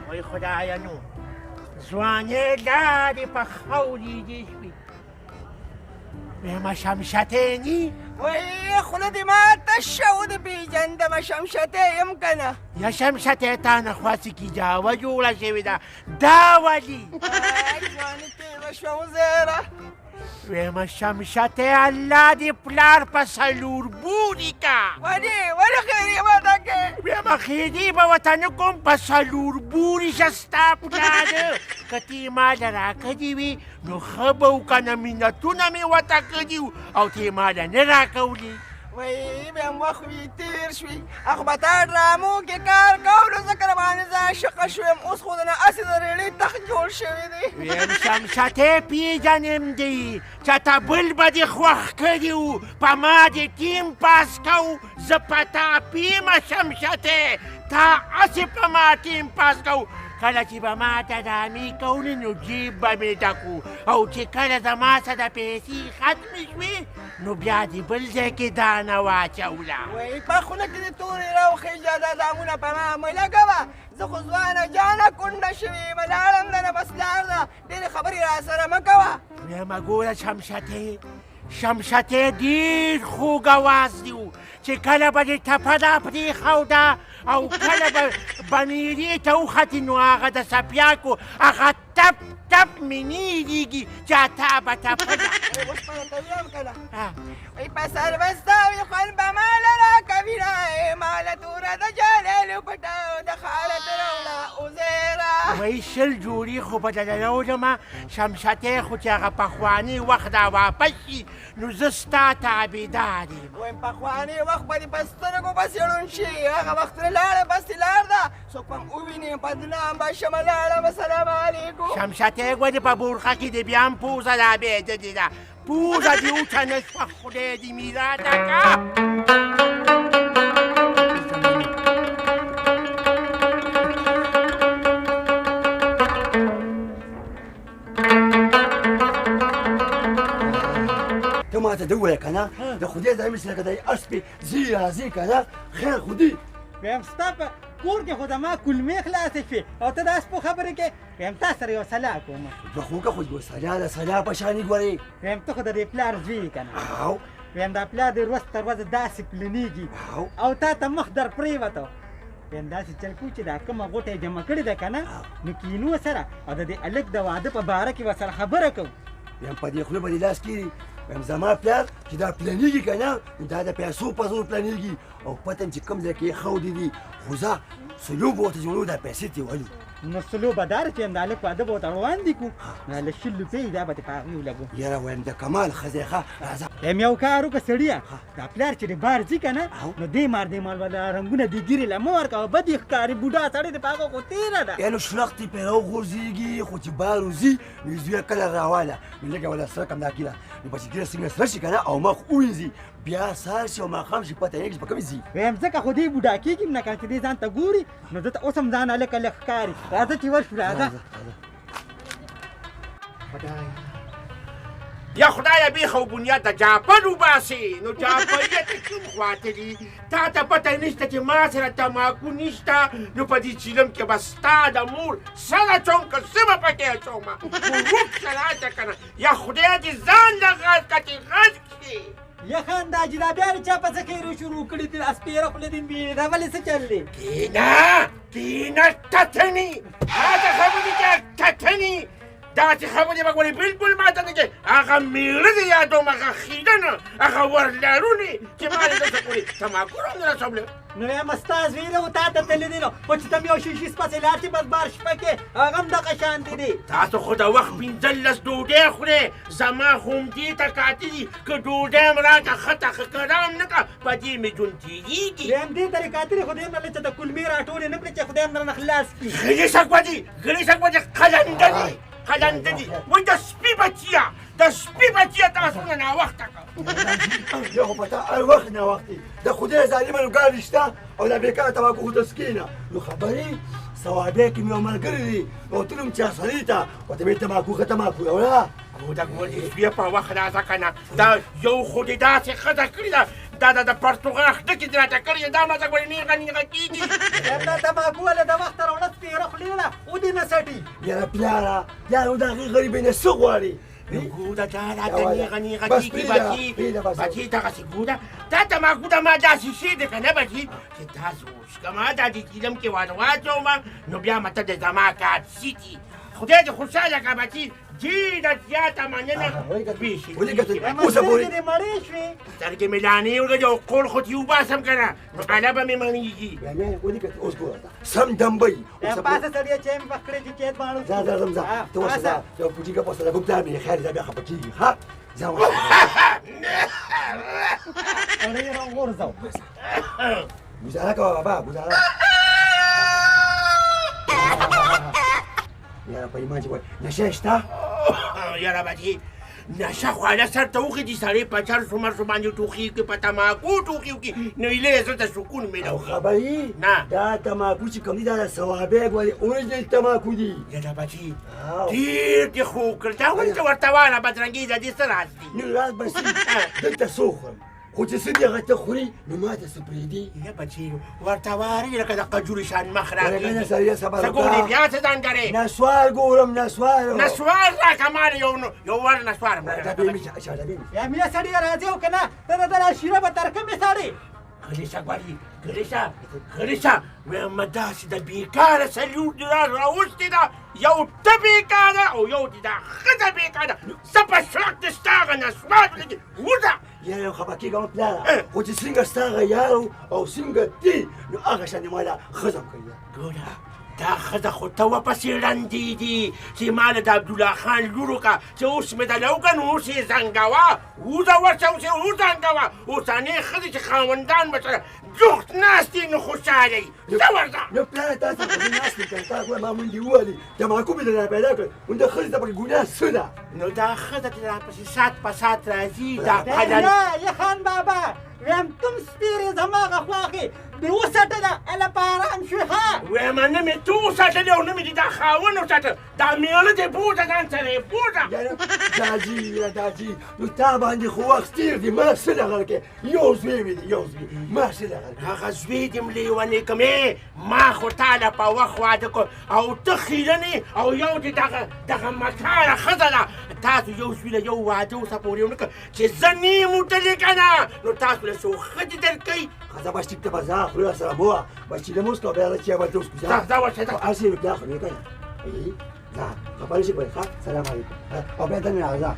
وای خدایا نو ځوانې لارې په خاورې دې شوې ویمه شمشتې نی وای خوله دې ماته شه ودې پېژندمه شمشتې یم که نه یا شمشتې تا نه خواسې کې جاوه جوړه شوې ده دا ولي ځواني تېره شوه وزیره ویمه شمشتې الله دې پلار په څلور بوري که ولې خیرې ماته کې ویمه خیرې به ورته نه کوم په څلور بوري شه ستا پلاره که تې ماله راکړي وي نو ښه به و که نه منتونه مې ورته کړي وو او تې ماله نه راکولې وای بیا وخت وي تېر شوي هغه به تا ډرامو کې کار کوو نو ځکه راباندې زه عاشقه شویم اوس خو د نه هسې د ریړۍ تخت جوړ شوی دی ویم شمشتې پېژنم دی چاته بل به دې خوښ کړي وو په ما دې ټیم پاس کوو زه په تا پیمه شمشتې تا هسې په ما ټیم پاس کوو کله چې به ما ته دامې کولې نو جیب به مې ډکو او چې کله زما څه د پیسې ختمې شوې نو بیا دې بل ځای کې دانه واچوله وای په خونه کې دې تورې راوخېږه دا دامونه په ما مه لګوه زه خو ځوانه جانه کونډه شوې یم لاړم د نه بس لار ده ډېرې خبرې را سره مه کوه ویمه ګوره شمشتې ډېر خوږ اواز دی و چې کله به دې ټپه دا پرېښوده او کله به بنیرې ته وختې نو هغه د څپیاکو هغه تپ تپ مې نه هېرېږي چې اتا به ټپه ده اوس په راته ویم که نه وای په سر به ستا وي خوند به ماله راکوینه ماله توره د جلالو پټه د خالت راوړه عزیره وایي شل جوړې خو به درله راوړمه شمشتې خو چې هغه پخواني وخت را واپس شي نو زه ستا تابعدار یم وایم پخواني وخت به دې په سترګو پسې ړوند شي هغه وختونه لاړه بسې لار ده څوک به م وویني بدنام به شمه لاړم السلام علیکم شمشتې ګورې په بورخه کې دې بیا هم پوزه رابېدلې ده پوزه دې اوچه نه شوه خدای دې میراته که ته ماته ده ووایه که نه د خدای ځای مې چې لکه دی اسپې ځي راځي که نه خیر خو دي ویم ستا په کور کې خو د ما کلمې خلاصې شوې او ته د اسپو خبرې کې ویم تا سره یو سلا کوم دوه خو که خو یو سلا د سلا په شانې ګورې ویم ته خو د دې پلار زوی یې که نه او ویم دا پلار دې ورځ تر ورځې داسې پلنېږي او تا ته مخ در پرېوته ویم داسې چل کوو چې دا کومه غوټه یې جمع کړې ده که نه نو کینو ورسره او د دې هلک د واده په باره کې ورسره خبره کوو ویم په دې خوله به دې لاس کېږي ویم زما پلار چې دا پلانېږي که نه دا د پیسو په زور پلانېږي او پته چې کوم ځای کې یې ښودې دي خو زه سلو به ورته جوړو دا پیسې ترې ولو نو سلو به داره چې یم د هلک واده به ورته روان دي کړو نو له 100 روپۍ دا به دې په هغې ولګو یاره ویم د کمال ښځی ښه راځه ویم یو کار وکړه سړیه دا پلار چې د بار ځي که نه نو دې مار به دا رنګونه د ګیرې له مه ورکوه بد یې ښکاري بوډا سړی د په هغه خو تېره ده یعنې شلخت یې پرې راوغورځېږي خو چې بار وځي نو یې زویه کله راواله نو لږه وله سره کم دا کېده نو چې ګیره څنګه سره شي که نه او مخ ووینځي بیا سهار شي او ماښام شي پته یې چې په کومې ځي ویم ځکه خو دې بوډا کېږي نه که چې دې ځان ته ګوري نو ده ته اوس هم ځان هلکه لږ ښکاري راځه چې ورشو راځه یا خدایه بیخه و بنیاد د جاپان وباسې نو جاپانیه ته کوم خواته دي تا ته پته نشته چې ما سره تماکو نشته نو په دې چیلم کې به ستا د مور سره چونکه څه به پکې اچومه وروک شراته که نه یا خدایه دې ځان له غږ که چې غږ کړي یخن دا جنابیانو چا په څه خیرو شروع کړي دي اسپېره خوله دې مې دا ولې څه چل دی کینه ټټني هغه خبرې چې ټټني داسې خبرې به ګورې بلکل ماته نه کوي هغه مېړه دې یادوم هغه خیدنه هغه ورلرونې چې ما دې دلته پورې تماکو هم نه رسولی نو یم ستا زوی دی و تا ته تللی دی نو خو چې ته م یو شیشیز پسې لاړ چې بس بار شپه کې هغه هم دغه شانتې دی تاسو خو د وخت 15 ډوډۍ خورې زما خو همدې ته کاتې دي که ډوډۍ م راکړه ښه ته ښه کړه هم نه کړه په دې مې ژوند تېرېږي همدې طرې کاتلې خو دې هم نه چې د کلمې راټولې نه کړې چې خدای هم درنه خلاص کړي غلي سګوډي قلنده دي قلنده دي وایي د سپي بچیه د سپي بچیه تاسو نه ناوخته کړه یا خو په تا هر وخت ناوخت دی د خدای ظالمانو ګاډي شته او دا بېکاره تماکو خو داسې کښېنه نو خبرې ثوابیا کې مې یو ملګري دي نو تلم چې سړي ته ورته مې تماکو ښه تماکو راوړه ګوده ګوډې سپیه په وخت راځه که نه دا یو خو دې داسې ښځه کړې ده دا د پرتوغاښ ډکې دې راته کړې دا ماته ګورې نیغه نیغه کېږي دا تماکو ولې د وخته راوړه سپېره خولې سټي یاره پلاره پلاره د هغې غریبۍ نه څه غواړي ګوده دا راته نیغه نیغه کېږي بچي دغسې ګوده دا تماکو د ما داسې شی دی که نه بچي چې تاسو وڅښمه دا د چیلم کې ور واچوم نو بیا مته د زما کار سیټي خدای دې خوشحاله کړه بچي ډېره زیاته مننه اوسه پورې دې مړې شوې سترګې مې لاندې وګړي او قول خو تې وباسم که نه نو اله به مې مړېږي ولیکه اوس ګوره سم دمبۍ پاسه سړیه چې مې وخت کړی چې کېد باڼو ځه ځه ځم ځه ته اوسه ځه یو پوټیکه پوسته ده ګوپتا مې خیر ځه بیا خفه کېږي ها ځه اړې راغورځو ګزاره کوه بابا ګزاره یاره په ایمان چې وایي نشه شته یاره بچي نشه خواله سر ته وخېږي سړی په چرسو مرسو باندې ټوخي وکړي په تماکو ټوخي وکړي نو هیله زړه ته سکون میلاو خبري نه دا تماکو چې کوم دي دا د ثوابیک ولې اوریجنل تماکو دي یاره بچي ډېر دې خو وکړ دا ولې ته ورته واله بدرنګي د دې څه راز دي نو راز به سي دلته څه وخورم خو چې څه دي هغه ته خوري نو ما ته څه پرېږدي یا بچي ورته واري لکه د قجوري شان مخ کنه سړیه صبر څه ګورې بیا څه ځانګړې نسوار ګورم نسوار نسوار راکړه مال یو ور نسوار یا مینه سړی راځي او که نه ته د دا شیره به ترکمې سړی غلیشه غواړي غلیشه وایم داسې د بېکاره سلوټ دې راوستې ده یو ته بېکاره او یو دې دا ښځه بېکاره زه په شرک دې ستا هغه نسوار ولګي وځه یاره یو خفه کېږم پلاره خو چې څنګه ستا هغه یار او څنګه دي نو هغه شان دې ما له ښځه هم کوي ګوره دا ښځه خو ته ورپسې ړندې دي چې ما له د عبدالله خان لور وکړه چې اوس مې دله وکړه نو اوس یې زنګوه وځه ورشه اوس یې وزنګوه اوسنۍ ښځې چې خاوندان به سره جوخت ناست دي نو خوشحاله یي ځه ورځه نو پلاره تاسو خو زه ناست یم که تا ګوره ما منډې ووهلې تماکو مې درنه پیدا کړ نو د ښځې ته پکې ګناه څه ده نو دا ښځه چې راپسې سات په سات راځي دا نه یا خان بابا ویم تم سپیرې زماغه خواخې دې وسټله اله په ارام شوې ها وایم نه مې تو وساتلې او نه مې دې دا خاوند وساته دا میړه دې بوځه ځان سره یې بوځه داجي داجي نو تا باندې خو وخت تېر دي ما څه دغه کې یو زوی مې دی یو زوی ما څه دغه هغه زوی دې م لیونې کمې ما خو تاله په وخت واده کړ او ته خیرنې او یو دې دغه مکاره ښځه ده تاسو یو زوی له یو واده اوسه پورې ونه کړ چې زه نیم وتلې که نه نو تاسو له څو ښځې درکوي ښځه به ټیک ته به ځه خولې سره موه به چې لمونځ کوه بیا چیا به دوست ځه ورشه ځه هر شی بیا خورې که نه ځه خبرې شي ښه سلام علیکم او بیا دننه راځه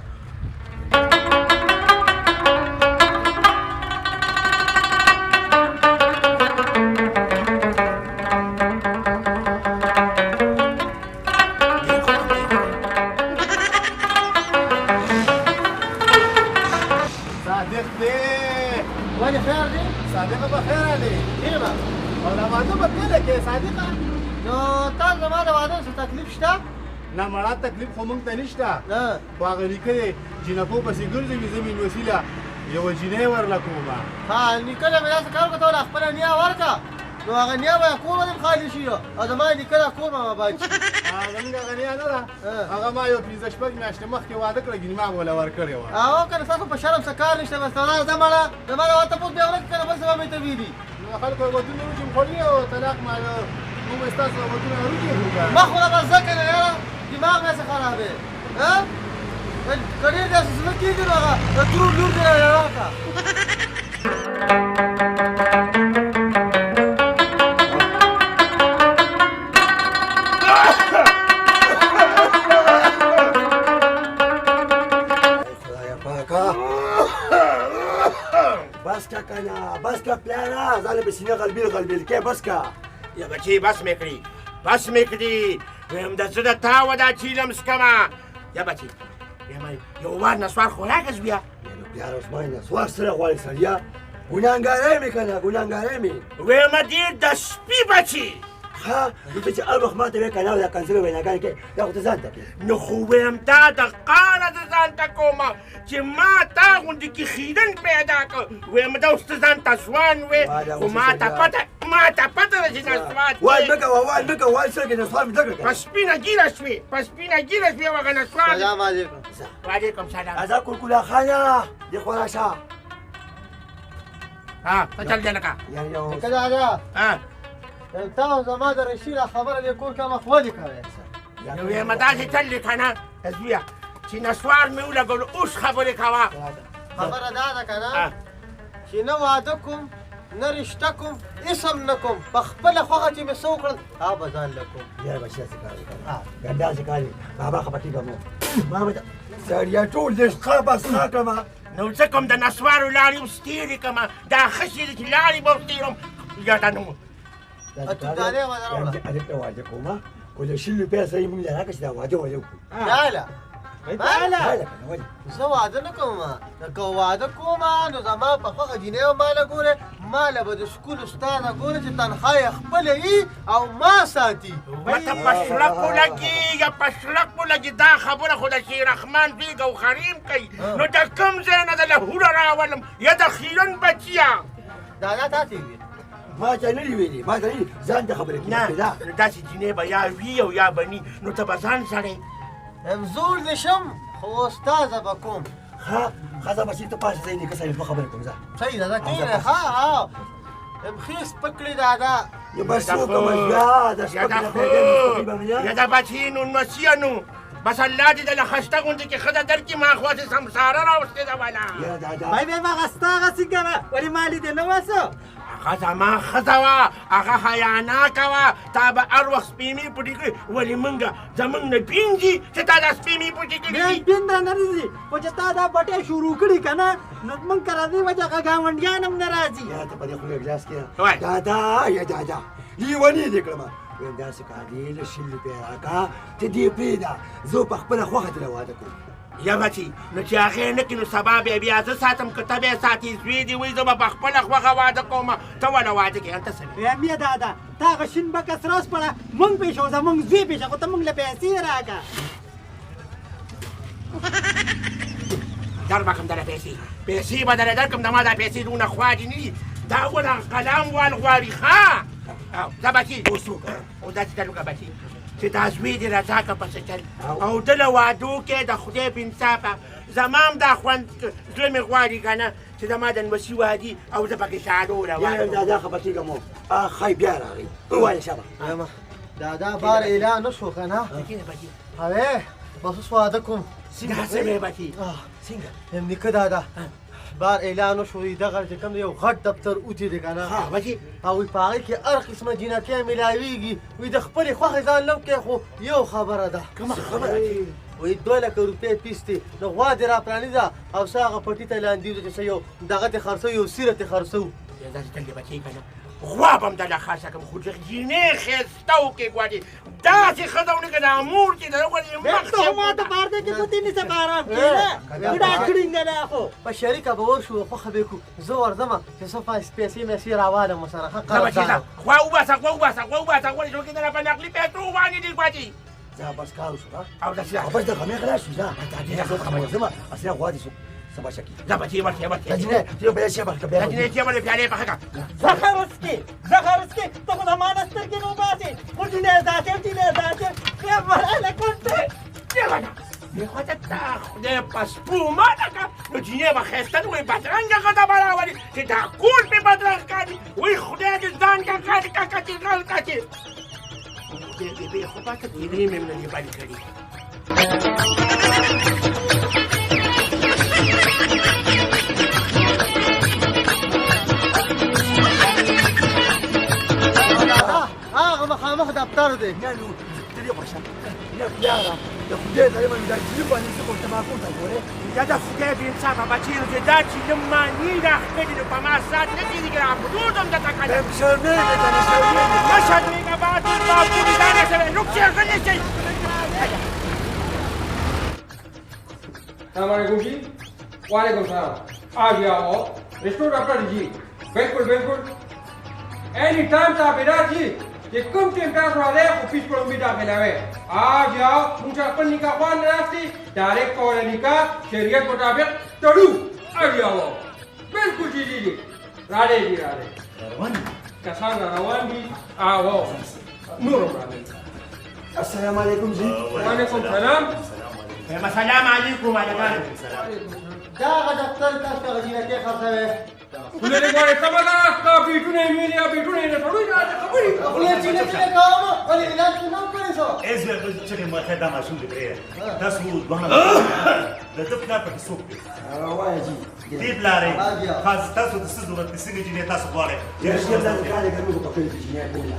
ولې خیر دی؟ صادقه به خیر دی ښه او د واده به کله کې صادقه نو تا زما د واده څه تکلیف شته نه مړه تکلیف خو موږ ته نشته خو هغه نیکه دی جینکو پسې ګرځوي زه مې وسیله یوه جینۍ ورله کومه ها نیکه له مې داسې کار وکړه ته خپله نیا ورکړه نو هغه نیا به کور ولې خالي شي او زما نیکه دا کور به مباد شي زموږ هغه نیا نه ده هغه ما یو 15 شپږ میاشتې مخکې واده کړه ګینې ما وله ورکړې وه او که نه ستاسو په شرم څه کار نشته بس ته زه مړه زما د واده تپوس بیا ونه کړه که نه بل څه به مې ته ویلي نو خلکو ودونه وچې خوړلي او طلاق ما موږ به ستاسو ودونه وروکېږو که ما خو له بس زه که نه یاره دماغ مې څه خراب دی که ډېر داسې څه نه کېږي نو هغه د ترور لور دې راکړه بس کا کنه بس کا پلاره ځاله په سینه غلبیل کې بس کا یا بچی بس مې کړي وایم د زړه تا ودا چیلم څکمه یا بچی وایم یو وار نسوار خوراک بیا نو پلاره اوس ما نسوار سره غواړي سړیا ګناهګارۍ مې که نه ګناهګارۍ مې وایم ډېر د سپي بچي ها نو ته چې هر وخت ما ته وایې که نه دا کنځلې ویناګانې کوې دا خو ته ځان ته کوې نو خو وایم تا د قاره زه ځان ته کومه چې ما تا غوندې کې خیرن پیدا کړ وایم دا اوس ته ځان ته ځوان وې خو ما ته پته ده چې نسوار وای مه کوه وای مه کوه وای سره کې نسوار مې زده کړه په سپینه ګیره شوې هغه نسوار سلام علیکم وعلیکم سلام ازا کلکلا خانه دې خوا راشه ها ته چل دی لکه یعنې یو نیکه دادا ها تا زما د رشید خبره دې کور کې مخ ولې کوې نو وایم داسې چل دی که نه زویه چې نسوار مې ولګولو اوس خبرې کوه خبره دا ده که نه چې نه واده کوم نه رشته کوم اسم نه کوم په خپله خوښه چې مې څه وکړل هغه به ځان له کوم یا بچی داسې کار وکړه بیا داسې کار یې بابا خبرې کوم ما به سړیا ټول دې ښه بس ښه کړم نو څه کوم د نسوارو لارې اوس تېرې کړمه دا ښه دي چې لارې به وتېرم یاده نه مو اتوګانې به دروړه الف ته واده کوم خو د شل روپۍ سړی مونږ له راکړه چې دا واده وکړو یاله هله ولې زه واده نه کوم که واده کوم نو زما په خوښه جینۍ به ماله ګورې ماله به د سکول استاده ګورې چې تنخوا یې خپله وي او ما ساتي مته په شلکو لګي یا په شلکو لګي دا خبره خو د شیررحمان بیګ او خریم کوي نو د کوم ځای نه د لهوره راولم یا د خیرن بچیه دا تا ته وي ما ته نه دي ویلي ما ته نه دي ځان ته خبرې نه کوي دا نو داسې جینۍ به یا وي او یا به ني نو ته به ځان سړی زور دې شم خو استاده به کوم ها خزه بچی ته پاسه ځای نه کسې په خبرې کوم ځه صحیح ده دا کینه ها خیس پکړې دادا یا بس وکم یا د یا د خو یا د بچي نو نوسیانو بس الله دې د له خسته غوندې کې ښځه درکړي ما خو هسې سمساره راوستې ده والا یا دادا بای بیا ما غستا غسی کنه ولی مالی دې نه واسه هغه زما ښځه وه هغه حیاناکه وه تا به هر وخت سپېمې پټې کړې ولې مونږ زمونږ نه پینځي چې تا دا سپېمې پټې کړې بیا دي پین را نه راځي خو چې تا دا بټې شروع کړي که نه نو موږ که راځي وجه هغه ګاونډیان هم نه راځي یا ته په دې خوله ګلاس وای. کې دادا یا دادا لیونی دې کړم ویم داسې کار دی له شل روپۍ راکړه ته دې پرېږده زه په خپله خوښه ترې واده کوم یا بچي نو چې هغې نه کړي نو سبا بیا زه ساتم که ته بیا ساتې زوی دې وایي زه به په خپله خوښه واده کوم ته ولې واده کوې هلته څه ویم یې دادا تا هغه شین بکس راسپړه موږ پېښو زموږ زوی پېښه خو ته موږ له پیسې راکړه در بکم دله پیسې به دله درکړم د ما دا پیسې دونه خوارې نه دي دا ونه قلم وال غواړي ښه ځه بچي اوس او داسې چل وکړه بچي چې دا زوی دې رضا که پسې چل او ده له وادو کې د خدای په انصافه زما هم دا خوند زړه مې غواړي که نه چې زما د نوسي وادي او زه پکې شاړو یا روان دادا خبر کېږم ښایي بیا راغی ووایه شابه دادا بار اعلان وشو که نه هوی بس اوس واده کوم دا څه دی بچي څنګه یم نیکه دادا بار اعلان وشو دغه چې کوم یو غټ دفتر اوتې دی که نه ها بچي او وی په هغې کې هر قسمه جینکۍ میلاویږي وی د خپلې خوښې ځان لو کې خو یو خبره ده کومه خبره وی 2 لکه روپۍ پیس دی نو غوا دې را پرانیزه او څه هغه پټي ته لاندې وځه چې څه یو دغه دې خرڅوو یو سیره دې خرڅوو داسې چل دی بچي که نه غوا به هم دله خرڅه کړم خو جینۍ ښایسته وکړې ګواډې داسې ښځه ونه که دا مور چې د ولې مخ ته ما ته بار دی چې پتی نیسه په آرام کښېنه بوډا کړینګه ده خو په شریکه به ورشو خوښه به کړو زه ورځمه چې څه پیسې میسې راوالم ورسره ښه قرضدار خوا وباسه ولې زموږ کې دله په نقلي پیسو باندې دي ګواډې ځه بس کار وشو او داسې بس د غمې خلاص شو ځه ورځمه اصلي غوا دې شو سبا شکي ځه بچي ورشه دا جینۍ ته یو بیا شیبه کړه بیا جینۍ چې ولې پیالې پخه کړه زخر اسکي ته خو زما نه سترګې نه وباسې خو جینۍ داسې بیا مرحله کونټه خو ته تا خدای په سپو ماته کړه نو جینۍ به ښایسته نه وایي بدرنګه ښځه به راولي چې دا کور مې بدرنګ ښکاري وایي خدای دې ځان ککړ کچې غل کچې خدای دې بې خو پاته جینۍ مې هم نه دي بلې کړي هغه مخامخ دفتر دی نه نو ته دې خوښه نه پلاره د خدای ځای باندې دا جیب باندې څه کوم تماکو ته ګورې یا د خدای بې انصافه بچي نو چې دا چې نه معنی راښکلي نو په ما سات نه کېږي که راپرود هم درته کړم شرمېږې که نه شرمېږې نه شرمېږه بعد باپورې دا نه شوی لوک چې غلی شئ السلام علیکم جی وعلیکم السلام آ گیا وہ ریسٹور ڈاکٹر جی بالکل اینی ٹائم تعبیرات جی کہ کم ٹیم تاسو راځئ خو پیس کړو می داخلوي آ جاؤ موږ خپل نکاح خوان راستي ډایرکټ کوله نکاح شریعت مطابق تړو آ جاؤ بالکل جی راځئ روان کسان روان دي آو نور راځئ السلام علیکم جی وعلیکم السلام السلام علیکم علیکم دغه دفتر تاسو هغه جینکۍ خرڅوئ ولې غواړې سمه ستا بیټونه یې ویلي یا بیټونه یې نه تړو دا خبرې خپله جینکۍ کوم ولې اعلان کې نه کړی شو چې ما ته دا ماشوم دی پرې تاسو دوه د دې پلان په څوک دی وایي جی دې بلاره خاص تاسو د څه ضرورت دي څنګه چې تاسو غواړئ چې رښتیا دا کار کوي په خپل کې نه کوله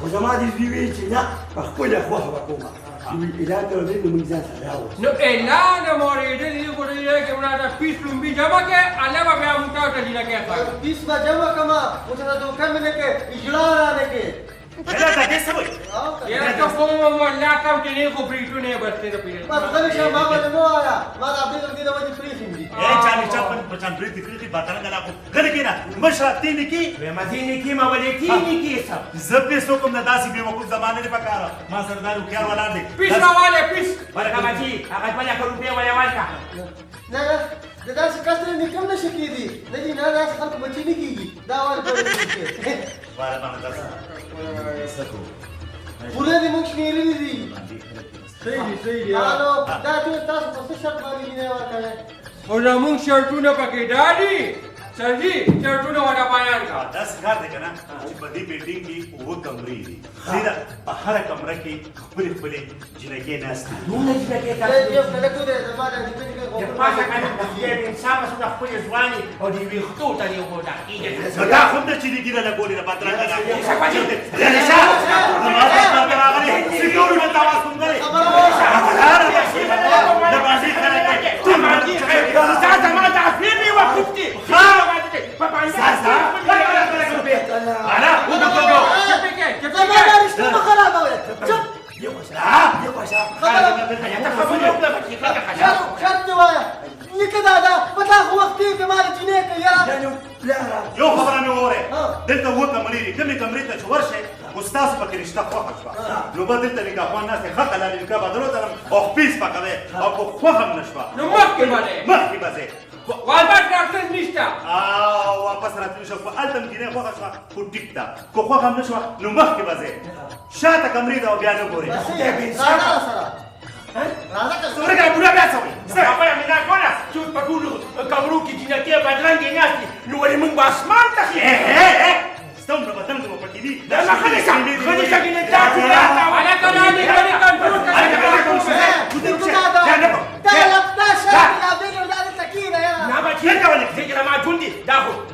خو زما دې وی چې نه په خپل خوخه وکوما اعلان کړو دې موږ ځان سره راو نو اعلان مورې دې کوټې کې ورته پیس لومبي جمع کې علاوه بیا موټا ته دي لګیا پیس ما جمع کما اوس دا دوکان مې کې اجلا را نه کې هلا دا دې څه وایي یاره ته کوم ولا کوم چې نه خو پریټو نه بسته ته پیل بس غلی شه ما باندې مو آیا ما دا دې دې وځي پریخم دي اے چالي چپن پچان پریتی پریتی باتل غلا کو غل کې نه مشره تینې کې مزینې کې ما ولې کېږي کې سب زبې سو کوم نه داسې به وقوف زمانه دې پکاره ما سردار خيار ولا دي پیس راواله پیس ورکه ماجي هغه بل روپیا ولا ورکه نه دا داسې کستر نه کوم نشي کېدی نه دي نه داسې خلک بچی نه کېږي دا وایي ولا باندې تاسو سکو پوره دې موږ شمیرلي دي صحیح الو دا ټول تاسو په څه شرط باندې نه ورکړل او زموږ شرطونه پکې ډاډي سرجي شرطونه ودا بیان کا دا څنګه دی کنه چې په دې بلډینګ کې وو کمرې دي سیدا په هر کمره کې خپل جنګي ناس دي نو نه چې کې یو کله کو دې زمانه دې کې د پاسه کنه د انسان مسو خپل ځواني او د ویختو ته یو ودا کیږي دا خو د چې دې نه لګولې نه پاتره نه راغلي سکیورټي نه تاسو کوم غلي د بازي خلک ته ماجي تاسو ما تعفيني وقفتي انا وقفتو زمانه رښتیا ما خرابوي چپ شرط وایا نیکه دا پتا خو وخت کې مال جنې کې یا یو خبره مې وره دلته وو کمرې دي کومې کمرې ته چې ورشه استاد پکې رښتا خوښه شوه نو به دلته نکاح نه سي خطه لري نکاح بدلو ته او پیس پکوي او خو هم نشوه نو مخکې باندې به والبات ډاکټر نشته واپس راتلو شو په التم کې نه خوښه شوه خو ټیک تا خو هم نشوه نو مخکې به شاته کمرې دا بیا نه ګوري راځه سره راځه که ورګه بوډا بیا څوي هغه مې نه کوله چې په ټولو کمرو کې جنکې بدرنګې ناستې نو ولې موږ به اسمان ته ستوم په بدن کې په ټي دا ما خلک کې نه تاسو انا کله دې کړي کنټرول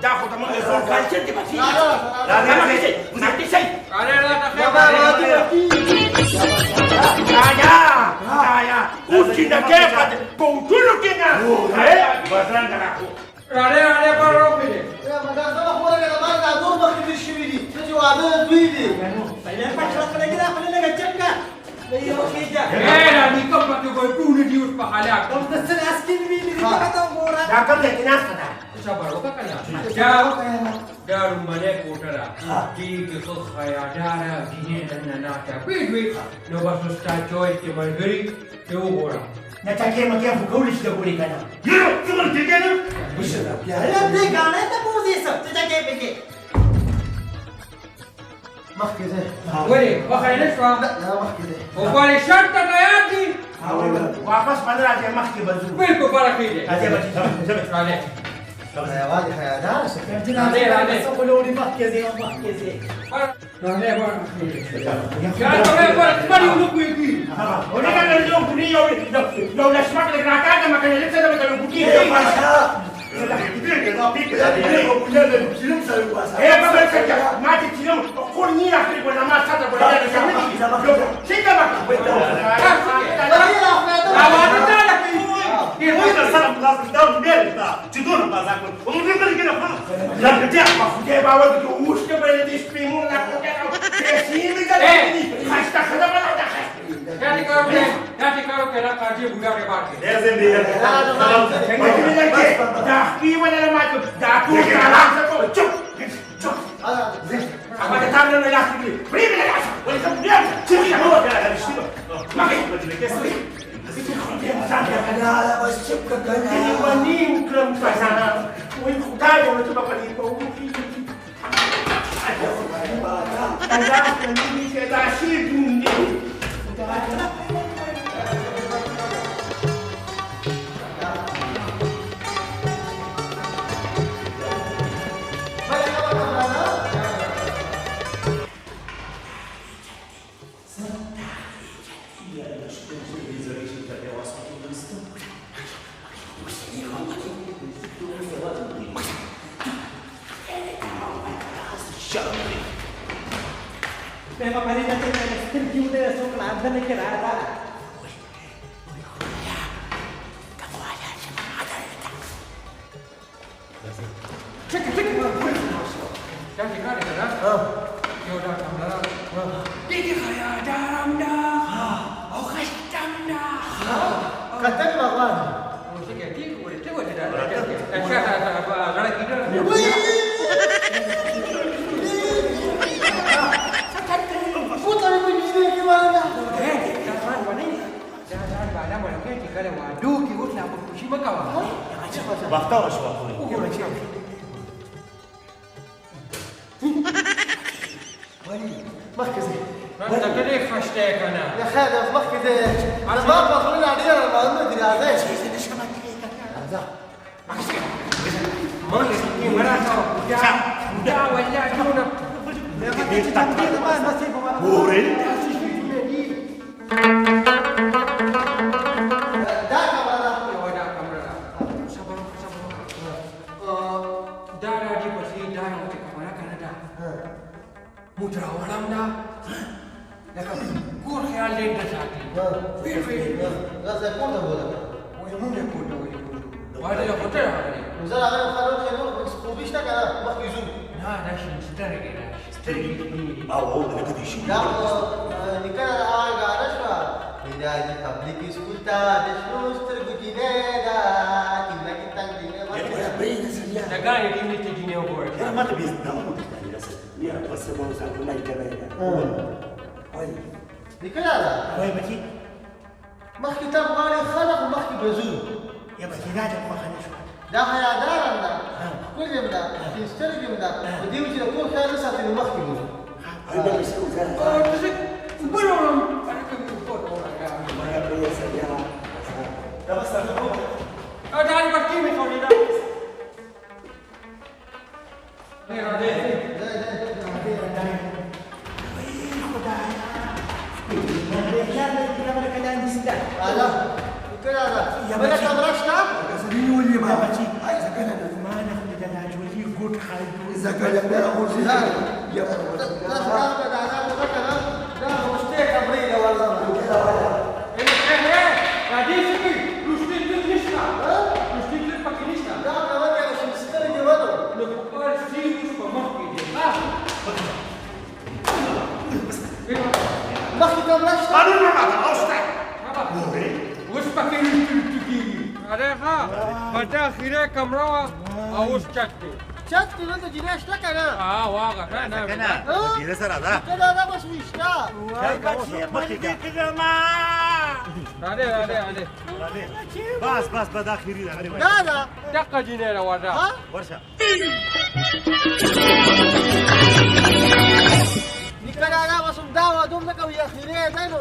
دا خو ته موږ زور کار چې دې پاتې یا اوس چې د کې پاتې په ټولو کې نه بدرنګ راخو راړې پر روکې دا زما خوره کې ما دا نور مخې دې شوې دي چې واده دوی دي پهله پښه کړه کې دا خپل نه چکا یو کېجا را دې کوم په کوم ټول دي اوس په حالات کوم څه اسکین ویلې دې پتا وګوره دا کوم دې نه ستنه صبر وکړه دا رومانه کوټرا چې خو خیاډارا دینه نه نه تا پیډوي نو بس ستا چوي چې مرګري ته وګوره نه تا کې مکه په کول شي د ګوري کنه یو څومره کې کنه وشه دا بیا دې غاڼه ته پوزې سب ته کې پکې مخکې ده وره وخاینه شو مخکې ده او باندې شرط ته تیار دي واپس باندې راځي مخکې بزو بالکل برکې دي راځي بچي راځي حیوان خیاډار شکر راځي سقولوني مخکې دې مخکې دې راځي یا ته په پړې ونکوي کی ولې نه یو بني یو لښمک له راکاګه مکه نه څه ده مکه بوټي ما دې چې نو خور نه راځي په نامه ساته په دې کې څه ده سلام لازم داون ميرتا تدور بازاكل ومن غير كده خلاص لا بتعرف خدي باور وش كبر دي سبيمون لا كيسين بقى خاشتا خدا ولا دخل جاتي كارو كده قاضي بودا के बात है لازم دي دا في ولا ما دا تو كلام سكو چپ چپ اما ده تام نه لاس دي بري بلا لاس ولا كم دي چپ هو كده ما كده كده انا بس شبكه ini wanim kram pasana win khutai yo tu bapa ni ko ada ni ke da shi dundi Memang paling nanti saya setuju deh soal ada nih kira ada. Cek. Jangan dikira kan? Ya udah kamera. Ini kayak dalam dah. Oh kacang dah. Kata ni makan. Oh sikit dia boleh coba tidak ada. Apa ada kita. Putar begini gimana? Jangan mana? Jangan pada mana ke jika ada waduh kita nak berkusi makawan. بختار شو اخوي مركزي انت كده خشتك انا. يا خالد مركزي انا ما بخلي عليها ما ادري هذا لا ولا جونا. بوري Mutra orang dah, lepas kur khayal dia dah sakit. Fir. لا سيكون هذا Oh yang mana kur tu? Ada yang hotel ada ni. وزال على الخلوة يقول سكوبيش تك أنا مركزو Nah, dah sister kita. او هو اللي كده يشيل لا نكنا الآن قاعد شو إذا قبلك سكوت تشلوش تربطينا دا كنا كتان كنا Jaga ni tim ni terjini over. ما تبي تنام يا بس ما وصل ولا يجري نكنا لا وای بچی ما كتاب غالي خلق وما بزول یا بچی راځه خو خنه شو دا حيا دارم دا كل يوم دا تسترجم دا ودي وجه كل خير ساعة ما بزول هذا بيسوي Oh, tu sih. Belum. Ada kebut orang dah. ما يبغى يسوي ده بس أنا Ada hari pagi ni kau ni dah. Ni ada. هذا كده هذا بدك تمرشنا سليم ولي ما بچي اذا كان ما ناخذ دلاج ولي قلت خالد اذا كان لا اخذ يا Tadi sikit. Lusti tu nisna. Lusti tu pakai nisna. Lepas sini tu mak dia. قانون ما بعد اوسطك بوري Us pakai lusti tu gini. Ada ha? Pada akhirnya kamera aus chat tu. Wah, kan? كده سر هذا وای بچی مالګه کړه ما Ada. بس بدا اخيري غريب Daqqa jinera wada. ورشه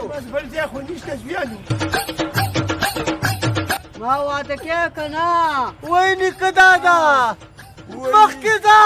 بس بل ځای خو نشته زویانو ما واده کې کنه وای نکدا دا مخکې دا